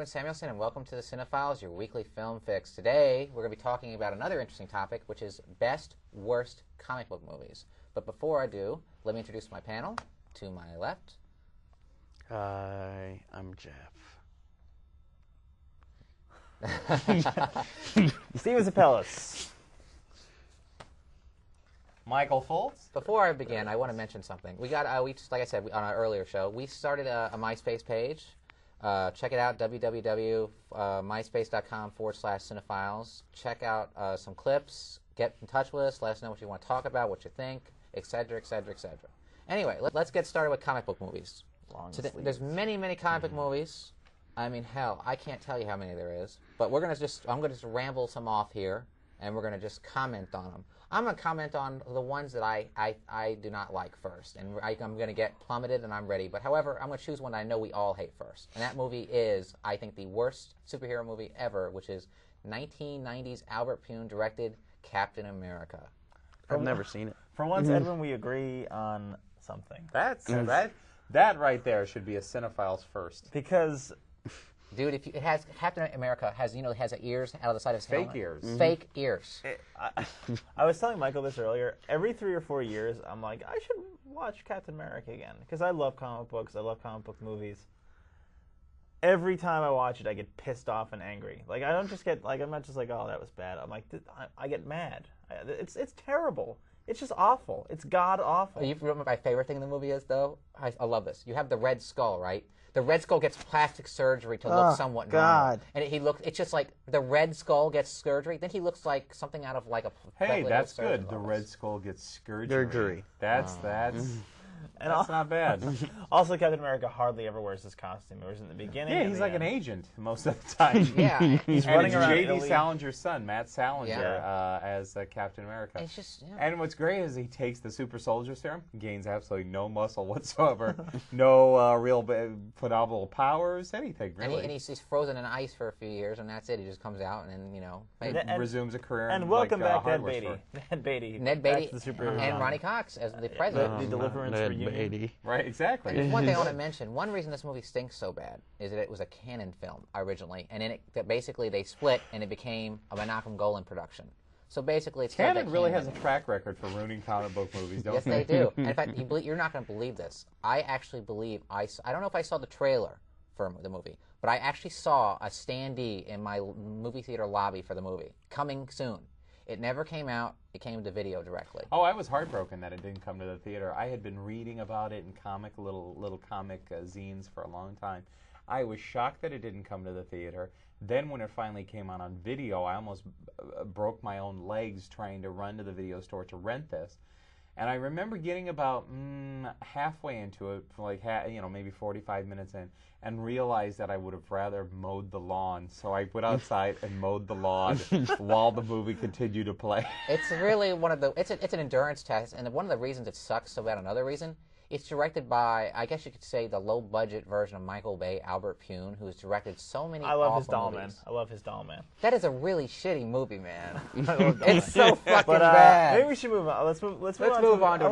Edwin Samuelson, and welcome to the CineFiles, your weekly film fix. Today, we're going to be talking about another interesting topic, which is best, worst comic book movies. But before I do, let me introduce my panel. To my left. Hi, I'm Jeff. Steven Zapellis. Michael Foltz. Before I begin, I want to mention something. We got, like I said on our earlier show, we started a MySpace page. Check it out, www.myspace.com/CineFiles. Check out some clips. Get in touch with us. Let us know what you want to talk about, what you think, etc., etc., etc. Anyway, let's get started with comic book movies. There's many, many comic book movies. I mean, hell, I can't tell you how many there is. But I'm going to just ramble some off here, and we're going to just comment on them. I'm going to comment on the ones that I do not like first, and I'm going to get plummeted, and I'm ready. But however, I'm going to choose one I know we all hate first, and that movie is, I think, the worst superhero movie ever, which is 1990's Albert Pyun directed Captain America. I've never seen it. For once, Edwin, we agree on something. That right there should be a CineFiles first. Because, dude, if it has Captain America has ears out of the side of his helmet. Fake ears. Fake ears. I was telling Michael this earlier. Every 3 or 4 years, I'm like, I should watch Captain America again because I love comic books. I love comic book movies. Every time I watch it, I get pissed off and angry. Like I don't just get like I'm not just like, oh, that was bad. I'm like, I get mad. It's terrible. It's just awful. It's god awful. You remember what my favorite thing in the movie is, though? I love this. You have the Red Skull, right? The Red Skull gets plastic surgery to look somewhat normal. And it's just like the Red Skull gets surgery, then he looks like something out of like a... Hey, that's good. The Red Skull gets surgery. That's not bad. Also, Captain America hardly ever wears his costume. It was in the beginning. Yeah, he's like an agent most of the time. Yeah. He's running around J.D. Italy. Salinger's son, Matt Salinger, as Captain America. It's just, And what's great is he takes the super soldier serum, gains absolutely no muscle whatsoever, no real phenomenal powers, anything, really. and he's frozen in ice for a few years, and that's it. He just comes out and resumes a career and in welcome back, Ned hardware Beatty. Ned Beatty the superhero. and Ronnie Cox as the president. The Deliverance reunion. Right, exactly. There's one thing I want to mention. One reason this movie stinks so bad is that it was a Canon film originally, and in it, that basically they split and it became a Menachem Golan production. So basically, it's Canon really has a track record for ruining comic book movies, don't yes, they? they do. And in fact, you're not going to believe this. I actually believe I don't know if I saw the trailer for the movie, but I actually saw a standee in my movie theater lobby for the movie. Coming soon. It never came out. It came to video directly. Oh, I was heartbroken that it didn't come to the theater. I had been reading about it in little comic zines for a long time. I was shocked that it didn't come to the theater. Then when it finally came out on video, I almost broke my own legs trying to run to the video store to rent this. And I remember getting about halfway into it, like maybe 45 minutes in, and realized that I would have rather mowed the lawn. So I went outside and mowed the lawn while the movie continued to play. It's really it's an endurance test, and one of the reasons it sucks so bad. Another reason, it's directed by, I guess you could say, the low-budget version of Michael Bay, Albert Pyun, who's directed so many I love awful his doll movies. man. I love his doll man. That is a really shitty movie, man. It's so fucking But bad. maybe we should move on. Let's move on to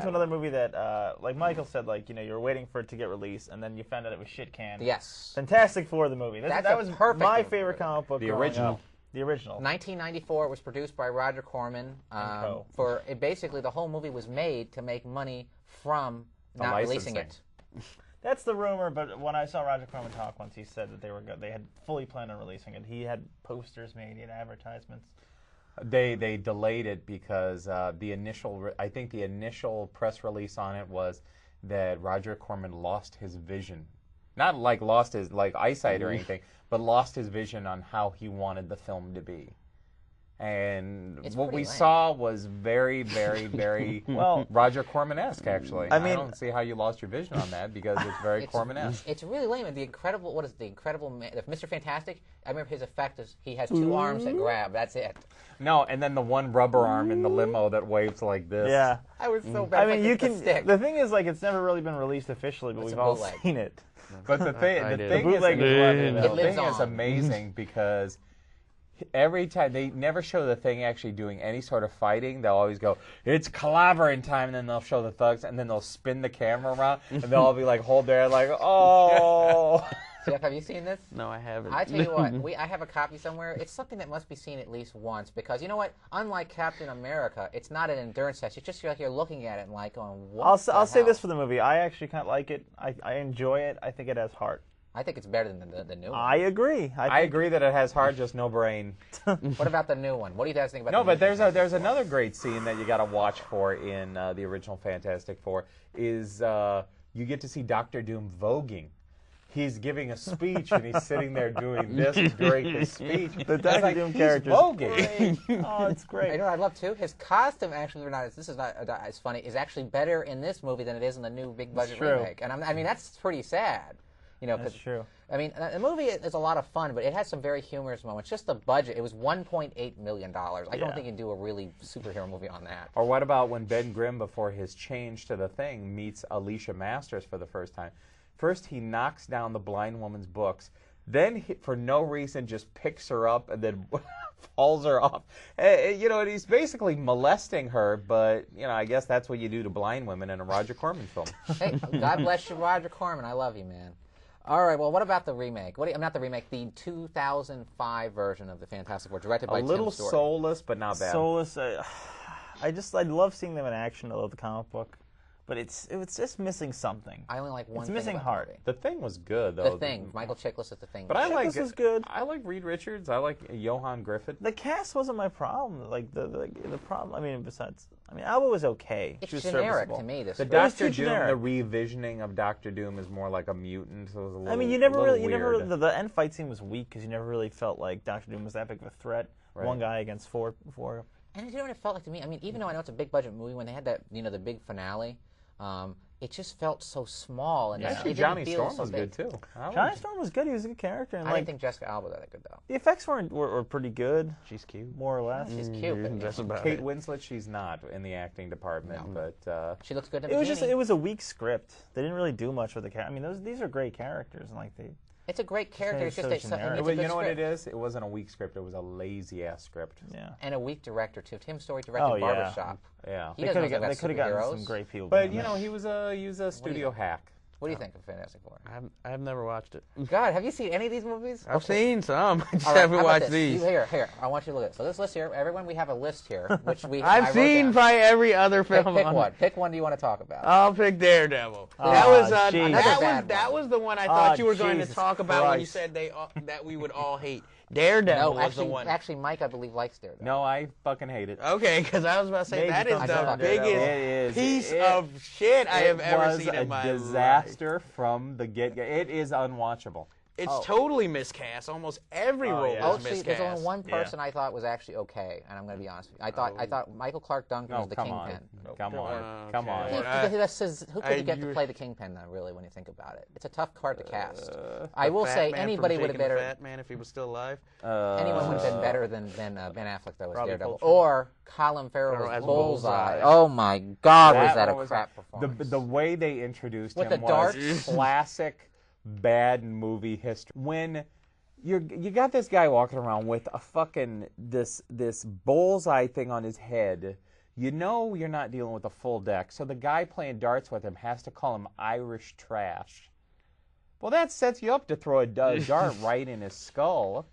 another movie that, like Michael said, like you were waiting for it to get released, and then you found out it was shit canned. Yes. Fantastic Four, the movie. That was perfect my movie. favorite comic book. The growing original. up. The original. 1994. It was produced by Roger Corman. Basically, the whole movie was made to make money from not releasing it. That's the rumor, but when I saw Roger Corman talk once, he said that they had fully planned on releasing it. He had posters made, he had advertisements. They delayed it because I think the initial press release on it was that Roger Corman lost his vision. Not like lost his eyesight or anything, but lost his vision on how he wanted the film to be. And what we saw was very, very, very Roger Corman-esque, actually. I don't see how you lost your vision on that because it's very Corman-esque. It's really lame. Mr. Fantastic? I remember his effect is he has 2 arms that grab. That's it. No, and then the one rubber arm in the limo that waves like this. Yeah. I was so bad. I mean, the thing is, like, it's never really been released officially, but we've all seen it. But the thing is is amazing because Every time they never show the Thing actually doing any sort of fighting. They'll always go, "It's clobbering time," and then they'll show the thugs, and then they'll spin the camera around, and they'll all be like, hold their head, like, "Oh." Jeff, have you seen this? No, I haven't. I tell you what, I have a copy somewhere. It's something that must be seen at least once because you know what? Unlike Captain America, it's not an endurance test. It's just like you're looking at it and like going, "What?" I'll say this for the movie. I actually kind of like it. I enjoy it. I think it has heart. I think it's better than the new one. I agree. I agree that it has heart, just no brain. What about the new one? What do you guys think about? No, the but new there's another great scene that you got to watch for in the original Fantastic Four is you get to see Doctor Doom voguing. He's giving a speech and he's sitting there doing this during his speech. The Doctor Doom character. Voguing. Oh, it's great. You know what I love too? His costume actually, this is not as funny, is actually better in this movie than it is in the new big budget remake. And I mean that's pretty sad. You know, That's true. I mean, the movie is a lot of fun, but it has some very humorous moments. Just the budget, it was $1.8 million. I don't think you'd do a really superhero movie on that. Or what about when Ben Grimm, before his change to the Thing, meets Alicia Masters for the first time? First, he knocks down the blind woman's books. Then, he, for no reason, just picks her up and then hauls her off. You know, and he's basically molesting her, but, you know, I guess that's what you do to blind women in a Roger Corman film. Hey, God bless you, Roger Corman. I love you, man. All right, well, what about the remake? Not the remake, the 2005 version of the Fantastic Four, directed by Tim Story. A little soulless, but not bad. Soulless. I love seeing them in action. I love the comic book, but it's just missing something. I only like one It's thing missing about heart. the movie. The Thing was good, though. The Thing. Michael Chiklis is The Thing. But I like This was good. I like Reed Richards. I like Johan Griffith. The cast wasn't my problem. Like the problem. I mean, besides, Alba was okay. It's she was generic serviceable. to me. This The film. Doctor too Doom, generic. the revisioning of Doctor Doom is more like a mutant. So it was a little, I mean, you never weird. the end fight scene was weak because you never really felt like Doctor Doom was that big of a threat. Right. One guy against four. And you know what it felt like to me? I mean, even though I know it's a big budget movie, when they had that, the big finale, it just felt so small. And Actually, it didn't Johnny feel Storm so was big. good too. Johnny Storm was good. He was a good character. And I didn't think Jessica Alba was that good though. the effects were pretty good, She's cute. more or less. She's cute, but That's about Kate it. Winslet, she's not in the acting department, but she looks good in It was bikini. it was a weak script. They didn't really do much with the character. I mean, these are great characters, and It's a great character. It's so just that generic. it's a but good you know what script. it is? It wasn't a weak script. It was a lazy ass script. yeah. And a weak director too. Tim Story directed Oh, yeah. Barbershop. Yeah. He They doesn't could know have about gotten superheroes. some great people. But doing you that. know, he was a studio hack. What do you think of Fantastic Four? I've never watched it. God, have you seen any of these movies? I've seen some. I just All right, haven't how about watched this? these. Here, I want you to look at it. So this list here, everyone, we have a list here, which I I've wrote seen down. probably every other Pick film. one. Pick one. Do you want to talk about? I'll pick Daredevil. Aw, That was jeez. Another bad that one. was the one I thought you were going to Jesus talk about when you Christ. said that we would all hate. Daredevil No, was the one. actually, Mike, I believe, likes Daredevil. No, I fucking hate it. Okay, because I was about to say Maybe that is thumbs the down, biggest Daredevil. piece of shit I have ever was seen in my a disaster from the get-go. It is unwatchable. life. It's totally miscast. Almost every role yeah. was Oh, see, miscast. there's only one Yeah. person I thought was actually okay, and I'm going to be honest with you. I thought Michael Clark Duncan No, was the come on. Kingpin. Come on. Come on. Okay. Who could you get to play the Kingpin, though, really, when you think about it? It's a tough card to cast. I will Fat say Man anybody from would have Jake and the better. Fat Man if he was still alive. Anyone would have been better than Ben Affleck, though, as Robbie Daredevil. Coltrane. Or Colin Farrell Or as as Bullseye. Bullseye. Oh, my God, was that one a was- crap performance. The way they introduced With him the was darts? classic bad movie history. When you got this guy walking around with a fucking this bullseye thing on his head, you know you're not dealing with a full deck. So the guy playing darts with him has to call him Irish trash. Well, that sets you up to throw a dart right in his skull.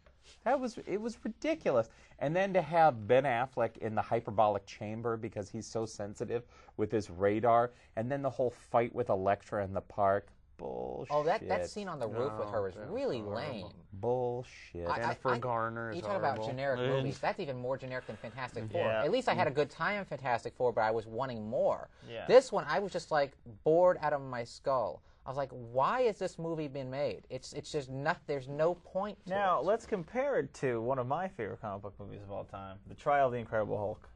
It was ridiculous. And then to have Ben Affleck in the hyperbolic chamber because he's so sensitive with his radar, and then the whole fight with Elektra in the park. Bullshit. Oh, that scene on the roof with her was really lame. Bullshit. Jennifer Garner is You talk about horrible. generic movies. That's even more generic than Fantastic Four. Yeah. At least I had a good time in Fantastic Four, but I was wanting more. Yeah. This one, I was just like bored out of my skull. I was like, why is this movie being made? It's just not. There's no point to Now it. let's compare it to one of my favorite comic book movies of all time, The Trial of the Incredible Hulk,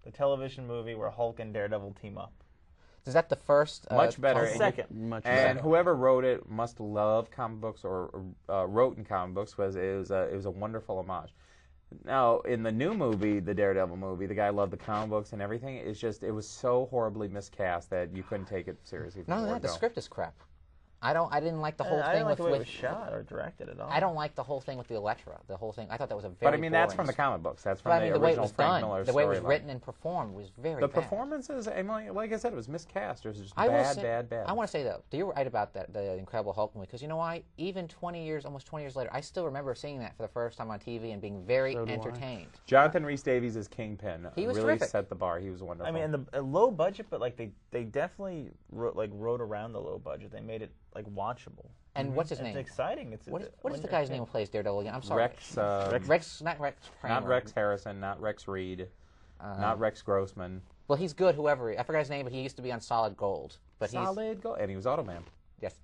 the television movie where Hulk and Daredevil team up. Is that the first? Much better. The second. Much And better. whoever wrote it must love comic books or wrote in comic books because it was a wonderful homage. Now, in the new movie, the Daredevil movie, the guy loved the comic books and everything. It was so horribly miscast that you couldn't take it seriously. Not only from that, the the word go. script is crap. I didn't like the whole I thing didn't like with the way it was shot or directed at all. I don't like the whole thing with the Elektra. The whole thing. I thought that was a very. But I mean, that's boring from the comic books. That's from But I mean, the the way it original was Frank done, Miller the way it was storyline. written and performed was very The bad. performances, I mean, like I said, it was miscast. It was just I will bad, say- bad. I want to say though, you're right about that, the Incredible Hulk movie, because you know why? Even 20 years, almost 20 years later, I still remember seeing that for the first time on TV and being very So do I. entertained. Jonathan Rhys Davies as Kingpin He was really terrific. set the bar. He was wonderful. I mean, and a low budget, but like they definitely wrote around the low budget. They made it like watchable. And what's his It's name? exciting. What is the guy's name who plays Daredevil again? I'm sorry. Rex, Not Rex Kramer. not Rex Harrison, not Rex Reed, not Rex Grossman. Well, he's good, whoever. I forgot his name, but he used to be on Solid Gold. But he's Solid gold, and he was Automan. yes.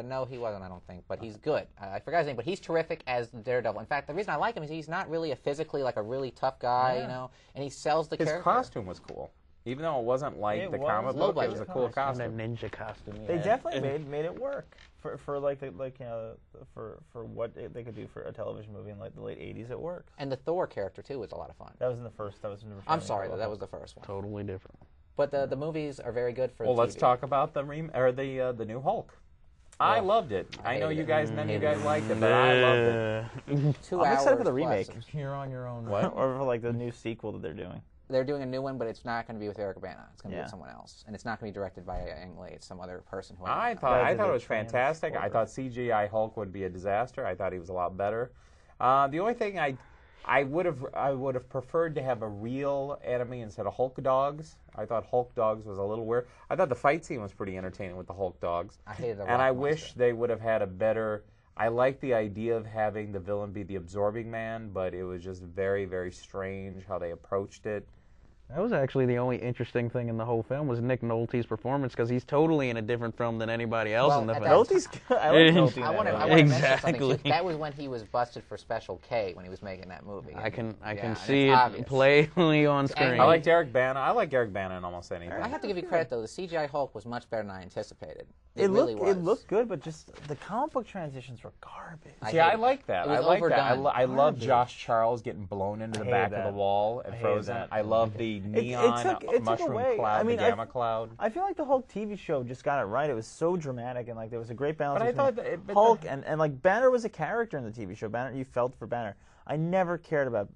No, he wasn't. I don't think. But he's good. I forgot his name, but he's terrific as Daredevil. In fact, the reason I like him is he's not really a physically like a really tough guy, Yeah. you know, and he sells the His character. costume was cool, even though it wasn't like It the was comic low book. It was a budget cool And costume. that ninja costume. They yeah. definitely made it work for for what they could do for a television movie in like the late '80s. It worked. And the Thor character too was a lot of fun. That was in the first. That was in the. I'm sorry, that was the first one. Totally different. But the movies are very good for. Well, let's TV. talk about the the new Hulk. I loved it. I know hated you it. guys, none of you guys liked it, but I loved it. 2 I'm hours excited for the plus remake. of- You're on your own. or for like the new sequel that they're doing. They're doing a new one, but it's not going to be with Eric Bana. It's going to be Yeah. with someone else, and it's not going to be directed by Ang Lee. It's some other person who. I Guys thought are it was the fantastic. I transporter. thought CGI Hulk would be a disaster. I thought he was a lot better. The only thing I would have preferred to have a real enemy instead of Hulk dogs. I thought Hulk dogs was a little weird. I thought the fight scene was pretty entertaining with the Hulk dogs. I hated the and I Rock wish monster. they would have had a better. I like the idea of having the villain be the absorbing man, but it was just very, very strange how they approached it. That was actually the only interesting thing in the whole film was Nick Nolte's performance because he's totally in a different film than anybody else Well, in the at film. that- Nolte's. I like Nolte. I want to in that mention Exactly. something. Too. That was when he was busted for Special K when he was making that movie. I can Yeah, and see it's it obvious. plainly on screen. I like Derek Bana. I like Derek Bana in almost anything. I have to give you credit though. The CGI Hulk was much better than I anticipated. It really looked was. it looked good, but just the comic book transitions were garbage. See, I hated it. like that. It was I like that. overdone. I love Josh Charles getting blown into the hated back that. of the wall and I hated frozen. that. I love the it neon took mushroom away. cloud, I mean, the gamma cloud. I feel like the Hulk TV show just got it right. It was so dramatic and like there was a great balance But I between thought that Hulk and like Banner was a character in the TV show. Banner, you felt for Banner. I never cared about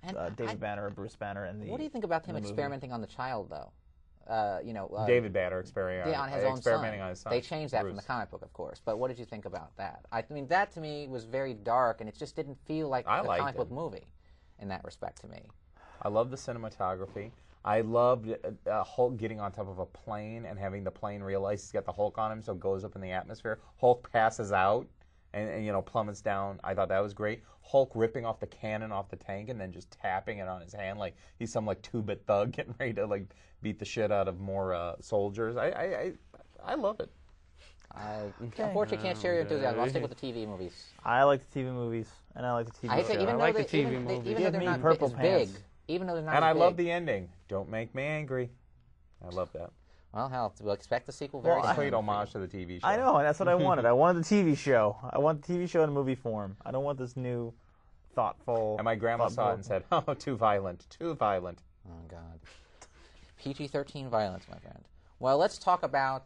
And David Banner or Bruce Banner in the. What do you think about him in the movie. experimenting on the child though? David Banner experimenting, on his own experimenting son. on his son. They changed that from the Bruce. comic book, of course. But what did you think about that? I mean, that to me was very dark, and it just didn't feel like I a liked comic book it. movie in that respect to me. I love the cinematography. I loved Hulk getting on top of a plane and having the plane realize he's got the Hulk on him, so it goes up in the atmosphere. Hulk passes out and plummets down. I thought that was great. Hulk ripping off the cannon off the tank and then just tapping it on his hand like he's some like 2-bit thug getting ready to like beat the shit out of more soldiers. I love it. I unfortunately can't share your enthusiasm. I'll stick with the TV movies. I like the TV movies and I like the TV I hate to show. even though like the they, TV even, movies. even though Give they're me not Purple as big, Pants. even though they're not And as I big. love the ending. Don't make me angry. I love that. Well, hell, we'll expect the sequel very Well, soon. Complete homage to the TV show. I know, and that's what I wanted. I wanted the TV show. I want the TV show in movie form. I don't want this new, thoughtful. And my grandma saw it and said, "Oh, too violent, too violent." Oh, God. PG-13 violence, my friend. Well, let's talk about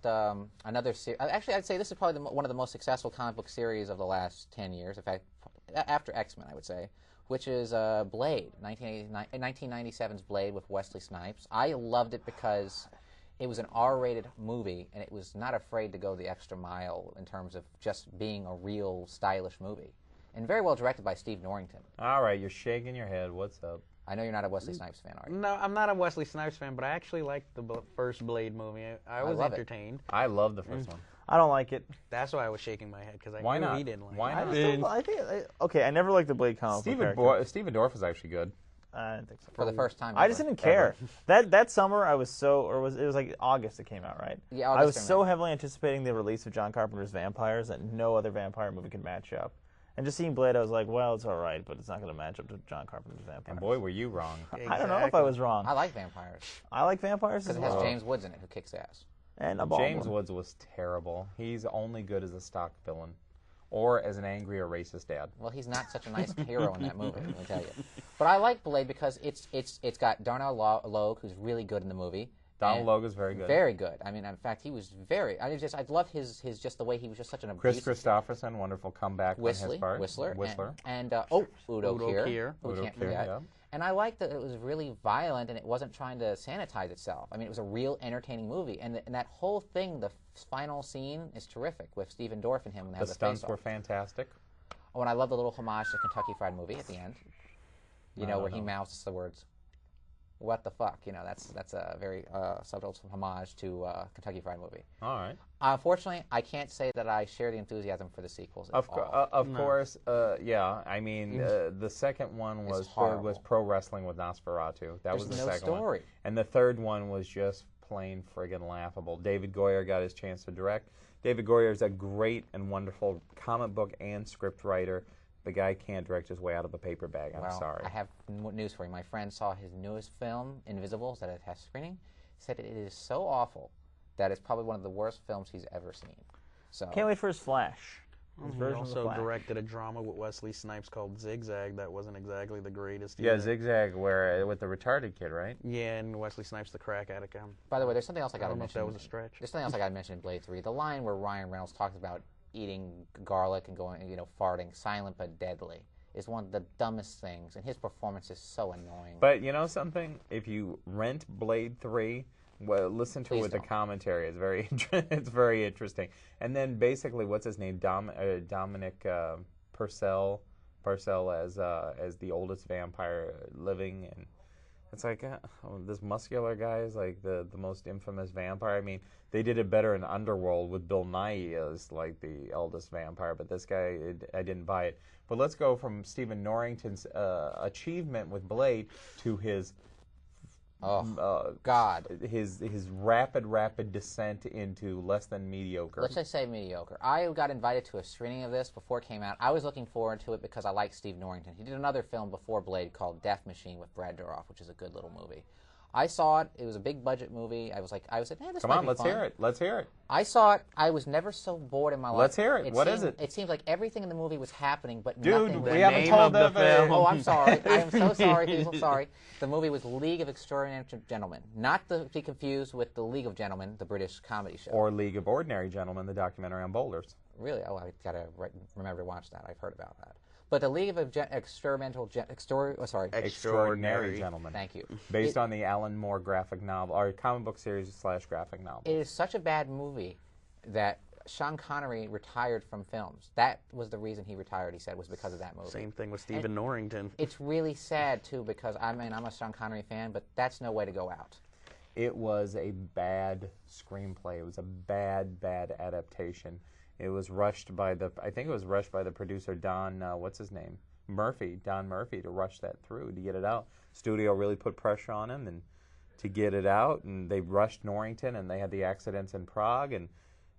another series. Actually, I'd say this is probably one of the most successful comic book series of the last 10 years. In fact, after X-Men, I would say, which is Blade, 1997's Blade with Wesley Snipes. I loved it because it was an R-rated movie, and it was not afraid to go the extra mile in terms of just being a real stylish movie. And very well directed by Steve Norrington. All right, you're shaking your head. What's up? I know you're not a Wesley Snipes fan, are you? No, I'm not a Wesley Snipes fan, but I actually liked the first Blade movie. I was love it. entertained. I love the first one. I don't like it. That's why I was shaking my head because I Why knew not? he didn't like Why it. not? I think. Okay, I never liked the Blade comic book character. Steven Dorff is actually good. I didn't think so. For the first time I just ever. didn't care. That summer I was so, or it was like August it came out, right? Yeah, I was August or so May. heavily anticipating the release of John Carpenter's Vampires that no other vampire movie could match up. And just seeing Blade, I was like, well, it's all right, but it's not going to match up to John Carpenter's Vampires. And boy, were you wrong. I don't know if I was wrong. I like vampires I like vampires because as it has well. James Woods in it, who kicks ass. And a James Baldwin. Woods was terrible. He's only good as a stock villain, or as an angry or racist dad. Well, he's not such a nice hero in that movie, let me tell you. But I like Blade because it's got Darnell Logue, who's really good in the movie. Donald Logue's very good. Very good. I mean, in fact, he was very. I love his just the way he was just such an abusive. Chris Christopherson, wonderful comeback on his part. Whistler. And Udo Kier. Who Udo can't Kier, forget. yeah. And I liked that it was really violent and it wasn't trying to sanitize itself. I mean, it was a real entertaining movie. And that whole thing, the final scene, is terrific with Stephen Dorff and him when they have the stunts face-off. were fantastic. Oh, and I love the little homage to Kentucky Fried Movie at the end. You know, where he mouths the words, "What the fuck?" You know, that's a very subtle homage to Kentucky Fried Movie. All right. Unfortunately, I can't say that I share the enthusiasm for the sequels at all. Of course, yeah. I mean, the second one was pro wrestling with Nosferatu. That was the second story. one. And the third one was just plain friggin' laughable. David Goyer got his chance to direct. David Goyer is a great and wonderful comic book and script writer. The guy can't direct his way out of a paper bag. I'm sorry. I have news for you. My friend saw his newest film, Invisibles, that it has screening. Said it is so awful that it's probably one of the worst films he's ever seen. So Can't wait for his Flash. His He version of the also Flash. directed a drama with Wesley Snipes called Zigzag that wasn't exactly the greatest. Yeah, either. Zigzag, where with the retarded kid, right? Yeah, and Wesley Snipes, the crack addict. By the way, there's something else I got to don't know if mention. that was a stretch. There's something else I got to mention in Blade 3. The line where Ryan Reynolds talks about eating garlic and going, farting, silent but deadly, is one of the dumbest things, and his performance is so annoying. But you know something? If you rent Blade 3, well, listen to Please it with don't. the commentary. It's very it's very interesting. And then basically, what's his name? Dominic Purcell as the oldest vampire living, and it's like this muscular guy is like the most infamous vampire. I mean, they did it better in Underworld with Bill Nighy as like the eldest vampire, but this guy, I didn't buy it. But let's go from Stephen Norrington's achievement with Blade to his God. his rapid descent into less than mediocre. Let's just say mediocre. I got invited to a screening of this before it came out. I was looking forward to it because I like Steve Norrington. He did another film before Blade called Death Machine with Brad Dourif, which is a good little movie. I saw it. It was a big budget movie. I said, this Come might on, be let's fun. hear it. Let's hear it. I saw it. I was never so bored in my life. Let's hear it. What is it? It seems like everything in the movie was happening, but Dude, nothing. we haven't name told of the them. film. Oh, I'm sorry. I am so sorry, people. Sorry. The movie was League of Extraordinary Gentlemen, not to be confused with The League of Gentlemen, the British comedy show. Or League of Ordinary Gentlemen, the documentary on boulders. Really? Oh, I gotta remember to watch that. I've heard about that. But The League of Extraordinary Gentlemen. Thank you. Based on the Alan Moore graphic novel, or comic book series / graphic novel. It is such a bad movie that Sean Connery retired from films. That was the reason he retired, he said, was because of that movie. Same thing with Stephen Norrington. It's really sad, too, because, I'm a Sean Connery fan, but that's no way to go out. It was a bad screenplay. It was a bad adaptation. It was rushed by the producer Don Murphy to rush that through to get it out. Studio really put pressure on him and to get it out, and they rushed Norrington, and they had the accidents in Prague, and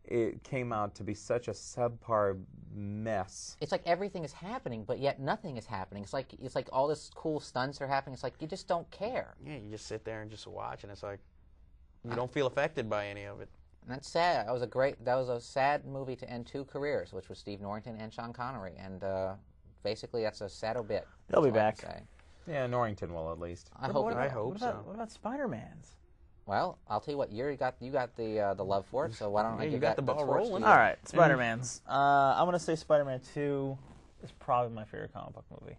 it came out to be such a subpar mess. It's like everything is happening, but yet nothing is happening. It's like all this cool stunts are happening. It's like you just don't care. Yeah, you just sit there and just watch, and it's like you don't feel affected by any of it. And that's sad. That was a sad movie to end two careers, which was Steve Norrington and Sean Connery. And basically, that's a sad obit. They'll be That's all I back. can say. Yeah, Norrington will at least. I hope. I hope so. What about Spider-Man's? Well, I'll tell you what. You got the love for it. So why don't I Yeah, give you got that the ball torch to rolling. you? All right, Spider-Man's. I'm going to say Spider-Man 2 is probably my favorite comic book movie.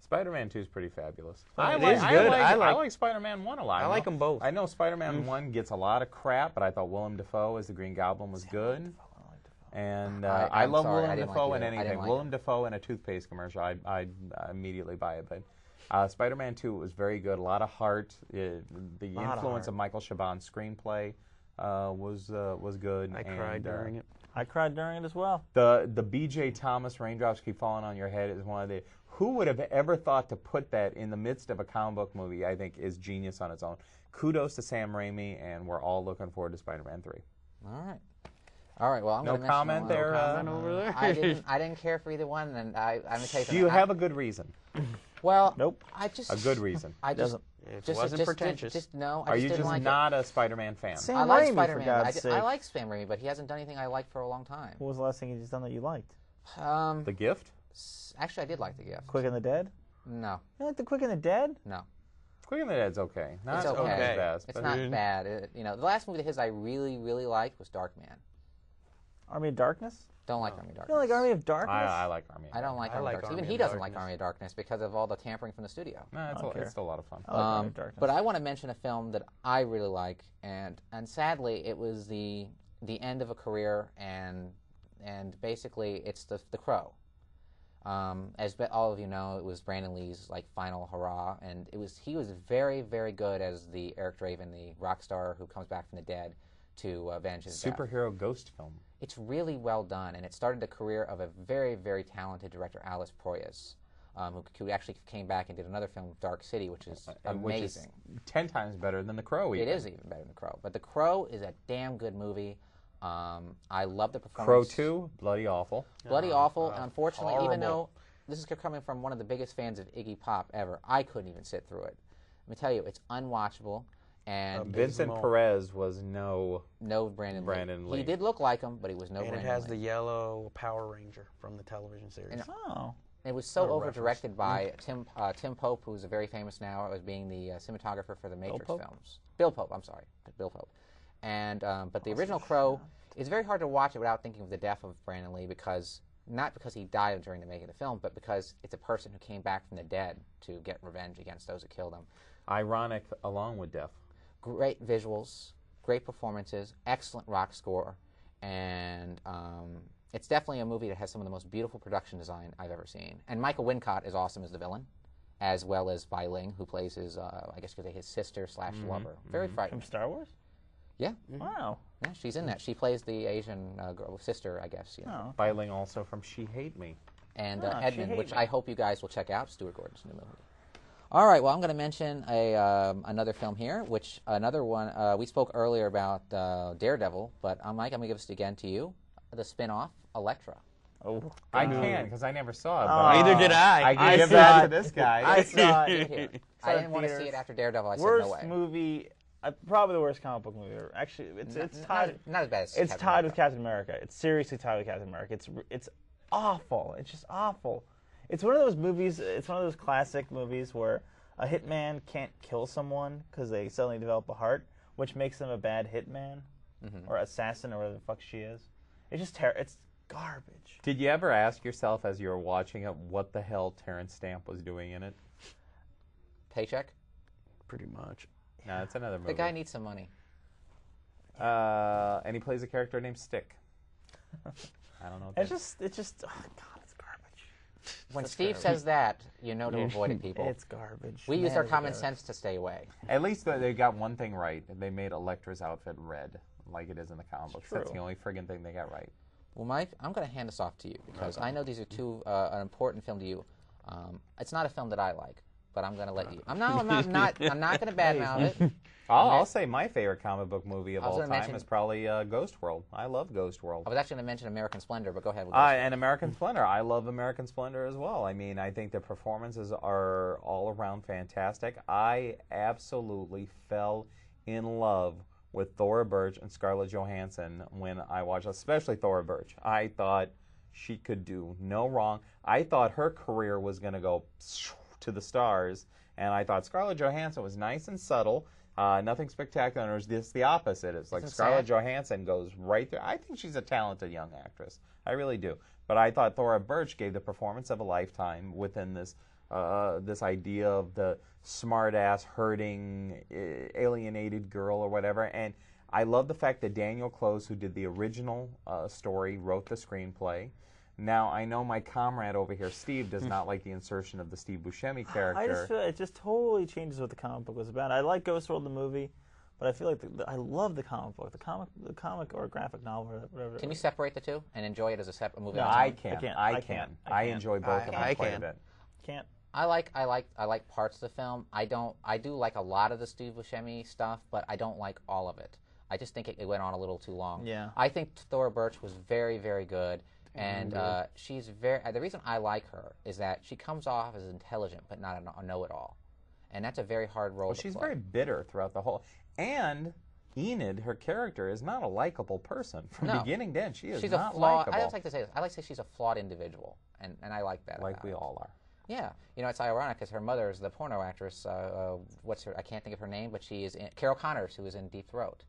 Spider-Man 2 is pretty fabulous. It is good. I I like- like Spider-Man 1 a lot. I like them both. I know Spider-Man 1 gets a lot of crap, but I thought Willem Dafoe as the Green Goblin was good. And I I'm love sorry, I Willem didn't Dafoe like in either. I anything. didn't like Willem Dafoe in a toothpaste commercial, I'd immediately buy it. But Spider-Man 2 was very good. A lot of heart. The influence of Michael Chabon's screenplay was good. I cried during it. I cried during it as well. The B.J. Thomas Raindrops Keep Falling on Your Head is one of the... Who would have ever thought to put that in the midst of a comic book movie, I think, is genius on its own. Kudos to Sam Raimi, and we're all looking forward to Spider-Man 3. All right. Well, I'm No going to mention comment one. there? Comment over there. I didn't care for either one, and I'm going to tell you Do you have a good reason? Well, Nope. I just A good reason? I just Doesn't. It wasn't pretentious. No, I Are just you didn't just like not a Spider-Man fan? Sam it. I like Raimi, for Spider-Man. God's I sake. like Sam Raimi, but he hasn't done anything I liked for a long time. What was the last thing he's done that you liked? The Gift? Actually, I did like The Gift. Quick and the Dead? No, You like The Quick and the Dead? no. Quick and the Dead's okay. Not It's okay. as best, It's but not bad. The last movie of his I really, really liked was Darkman. Army of Darkness? Don't like Army of Darkness. You don't like Army of Darkness? I like Army. I don't like I Army like of Darkness. Army Even of he doesn't like Darkness. Army of Darkness because of all the tampering from the studio. No, it's still a lot of fun. I like Army of Darkness. But I want to mention a film that I really like, and sadly, it was the end of a career, and basically, it's the Crow. As all of you know, it was Brandon Lee's final hurrah, and he was very, very good as the Eric Draven, the rock star who comes back from the dead to avenge his death. Superhero ghost film. It's really well done, and it started the career of a very, very talented director, Alice Proyas, who actually came back and did another film, Dark City, which is amazing. Which is 10 times better than The Crow. It is even better than The Crow. But The Crow is a damn good movie. I love the performance. Crow 2, bloody awful. Bloody awful, and unfortunately, even horrible. though this is coming from one of the biggest fans of Iggy Pop ever, I couldn't even sit through it. Let me tell you, it's unwatchable. And Vincent Perez was no Brandon Lee. Lee. He did look like him, but he was no And Brandon it has Lee. the yellow Power Ranger from the television series. And Oh. it was so What a over-directed by Tim Pope, who's very famous now as being the cinematographer for the Matrix Pope? films. Bill Pope, I'm sorry. Bill Pope. And but the original Crow, it's very hard to watch it without thinking of the death of Brandon Lee, not because he died during the making of the film, but because it's a person who came back from the dead to get revenge against those who killed him. Ironic along with death. Great visuals, great performances, excellent rock score, and it's definitely a movie that has some of the most beautiful production design I've ever seen. And Michael Wincott is awesome as the villain, as well as Bai Ling, who plays his, I guess you could say his sister / lover. Very frightening. From Star Wars? Yeah. Wow. Yeah, she's in that. She plays the Asian girl, sister, I guess. You know. Oh. Biling also from She Hate Me. And Ah, She Edmund, Hate which Me. I hope you guys will check out. Stuart Gordon's new movie. All right, well, I'm going to mention another film here, which another one, we spoke earlier about Daredevil, but Mike, I'm going to give this again to you, the spin-off, Elektra. Oh. I can, because I never saw it. Oh. Neither did I. I can give saw that it. to this guy. I saw See it. it here. Saw I it didn't want to see theaters. it after Daredevil. I said Worst no way. movie, probably the worst comic book movie ever. Actually, it's tied. Not as bad as It's Captain tied with America. Captain America. It's seriously tied with Captain America. It's awful. It's just awful. It's one of those movies. It's one of those classic movies where a hitman can't kill someone because they suddenly develop a heart, which makes them a bad hitman or assassin or whatever the fuck she is. It's just it's garbage. Did you ever ask yourself as you were watching it what the hell Terrence Stamp was doing in it? Paycheck? Pretty much. No, it's another movie. The guy needs some money. And he plays a character named Stick. I don't know. What It's that- just oh god, it's garbage. When It's Steve garbage. says that, you know to avoid it, people. It's garbage. We use our Man, common it's sense to stay away. At least they got one thing right. They made Elektra's outfit red, like it is in the comic books. That's the true. only friggin' thing they got right. Well, Mike, I'm going to hand this off to you because I know these are two an important film to you. It's not a film that I like, but I'm going to let you. I'm not going to badmouth it. I'll say my favorite comic book movie of I was all gonna time mention- is probably Ghost World. I love Ghost World. I was actually going to mention American Splendor, but go ahead with And American Splendor. I love American Splendor as well. I mean, I think the performances are all around fantastic. I absolutely fell in love with Thora Birch and Scarlett Johansson when I watched, especially Thora Birch. I thought she could do no wrong. I thought her career was going to go to the stars, and I thought Scarlett Johansson was nice and subtle. Nothing spectacular. It was just the opposite. It's like Isn't Scarlett sad? Johansson goes right there. I think she's a talented young actress. I really do. But I thought Thora Birch gave the performance of a lifetime within this this idea of the smart-ass, hurting, alienated girl or whatever. And I love the fact that Daniel Close, who did the original story, wrote the screenplay. Now, I know my comrade over here, Steve, does not like the insertion of the Steve Buscemi character. I just feel it just totally changes what the comic book was about. I like Ghost World the movie, but I feel like I love the comic book, the comic or graphic novel or whatever. Can you separate the two and enjoy it as a separate movie? No, on its I own? can. I I can't. can. I I can't. enjoy both of them I quite a can. bit. Can't. I like parts of the film. I do like a lot of the Steve Buscemi stuff, but I don't like all of it. I just think it went on a little too long. Yeah. I think Thora Birch was very, very good, and she's very. The reason I like her is that she comes off as intelligent, but not a know-it-all, and that's a very hard role. Well, to she's play. very bitter throughout the whole. And Enid, her character, is not a likable person from No. beginning to end. She is She's not a flawed. likable. I just like to say this. I like to say she's a flawed individual, and I like that. Like about we her. all are. Yeah, it's ironic because her mother is the porno actress. What's her? I can't think of her name, but she is Carol Connors, who is in Deep Throat.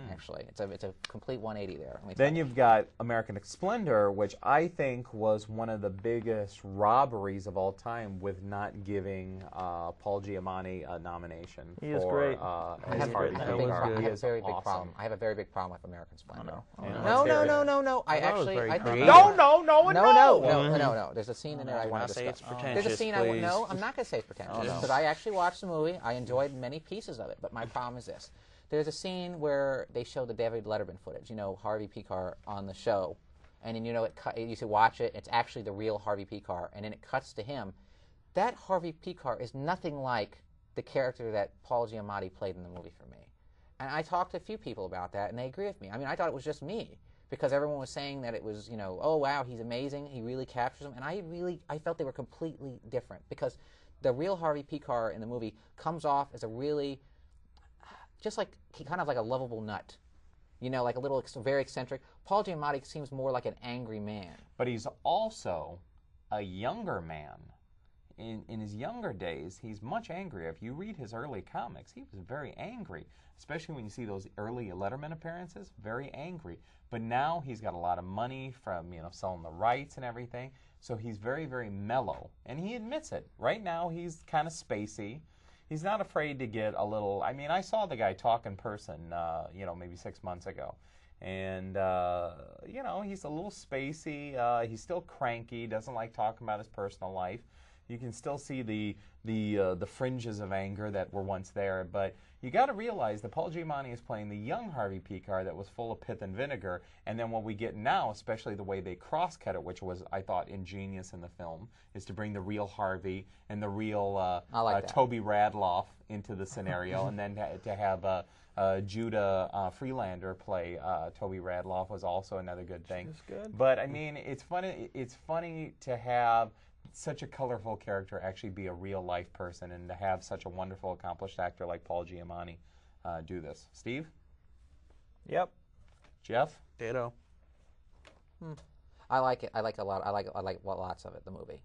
Actually, it's a complete 180 there. Then you've got American Splendor, which I think was one of the biggest robberies of all time with not giving Paul Giamatti a nomination. He is great. I have a very big problem. I have a very big problem with American Splendor. No. I think no. There's a scene in there I want to discuss. There's a scene no, I'm not going to say it's pretentious because I actually watched the movie. I enjoyed many pieces of it, but my problem is this. There's a scene where they show the David Letterman footage, Harvey Picar on the show, and then you should watch it. It's actually the real Harvey Picar, and then it cuts to him. That Harvey Picar is nothing like the character that Paul Giamatti played in the movie for me. And I talked to a few people about that, and they agree with me. I mean, I thought it was just me because everyone was saying that it was, oh wow, he's amazing, he really captures him, and I felt they were completely different because the real Harvey Picar in the movie comes off as a really just like kind of like a lovable nut, like a little very eccentric. Paul Giamatti seems more like an angry man. But he's also a younger man. In his younger days, he's much angrier. If you read his early comics, he was very angry, especially when you see those early Letterman appearances, very angry. But now he's got a lot of money from selling the rights and everything, so he's very, very mellow, and he admits it. Right now, he's kind of spacey. He's not afraid to get a little. I mean, I saw the guy talk in person, maybe 6 months ago, and he's a little spacey. He's still cranky. Doesn't like talking about his personal life. You can still see the fringes of anger that were once there, but you got to realize that Paul Giamatti is playing the young Harvey Picar that was full of pith and vinegar, and then what we get now, especially the way they cross-cut it, which was, I thought, ingenious in the film, is to bring the real Harvey and the real Toby Radloff into the scenario, and then to have Judah Freelander play Toby Radloff was also another good thing. That's good. But I mean, it's funny to have such a colorful character actually be a real life person, and to have such a wonderful, accomplished actor like Paul Giamatti do this. Steve? Yep. Jeff? Ditto. I like it. I like a lot. I like lots of it. The movie.